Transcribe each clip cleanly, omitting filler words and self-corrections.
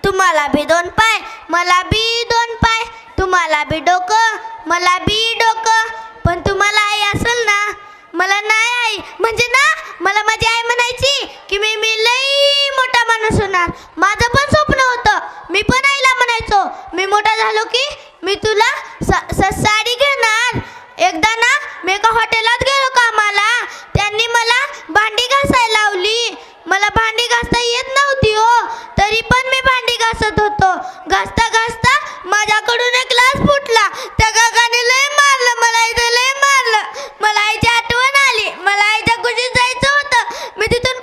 तुम्हाला बी दोन पाय मला बी दोन पाय, तुम्हाला बी डोकं मला बी डोकं, पण तुम्हाला आई असेल ना, मला नाही आई. म्हणजे ना मला माझी आई म्हणायची की मी लई मोठा माणूस होणार. माझं पण स्वप्न होतं. मी पण आईला म्हणायचो मी मोठा झालो की मी तुला साडी घेणार. एकदा ना मी एका हॉटेलात गेलो कामाला. त्यांनी मला भांडी घासायला लावली. मला भांडी घासता येत नव्हती हो, तरी पण मी भांडी घासत होतो. घासता घासता माझ्याकडून एक ग्लास फुटला. त्या काकाने लय मारलं मला, इथं लय मारलं. मला आईची आठवण आली. मला आईच्या कुशीत जायचं होतं. मी तिथून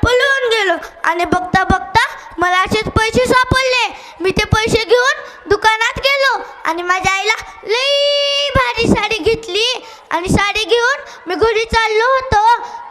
पळून गेलो आणि बघता बघता मला असेच पैसे सापडले. मी ते पैसे घेऊन दुकानात गेलो आणि माझ्या आईला लई भारी साडी घेतली. आणि साडी घेऊन मी घरी चाललो होतो,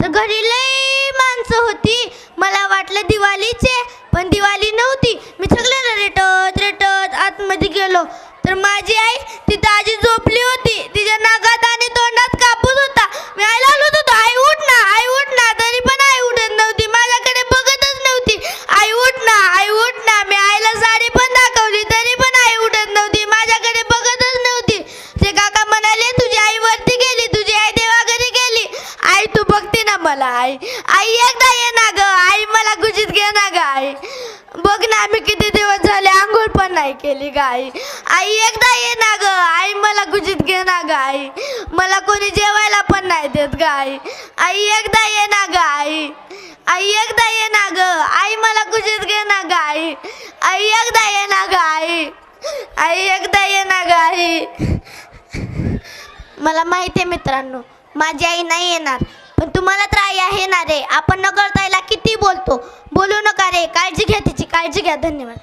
तर घरी लई माणसं होती. मला वाटलं दिवाळीचे, पण दिवाळी नव्हती. मी सगळ्यांना रेटत आतमध्ये गेलो, तर माझी आई तिथं आजी झोपली होती. तिच्या नाकात आणि तोंडात कापूस होता. मी आईला हलवत होतो, आई उठ ना, आई उठ ना, तरी पण आई उठत नव्हती. माझ्याकडे बघतच नव्हती. आई उठ ना, आई उठ ना. मी आईला साडी पण दाखवली, तरी पण आई उठत नव्हती. माझ्याकडे बघतच नव्हती. ते काका म्हणाले तुझी आई वरती गेली, तुझी आई देवाघरी गेली. आई तू बघते ना मला. आई एकदा ये ना ग आई, मला गुजीत घे ना ग आई. बघ ना मी किती दिवस झाले आंघोळ पण नाही केली ग आई. आई एकदा ये ना ग आई, मला गुजीत घे ना ग आई. मला कोणी जेवायला पण नाही देत ग आई. आई एकदा ये ना ग आई. आई एकदा ये ना ग आई, मला गुजीत घे ना ग आई. आई एकदा ये ना ग आई. आई एकदा ये ना ग आई. मला माहिती आहे मित्रांनो, माझी आई नाही येणार, पण तुम्हाला तर आई आहे ना रे. आपण न कळता किती बोलतो. बोलू नका रे. काळजी घ्या, तिची काळजी घ्या. धन्यवाद.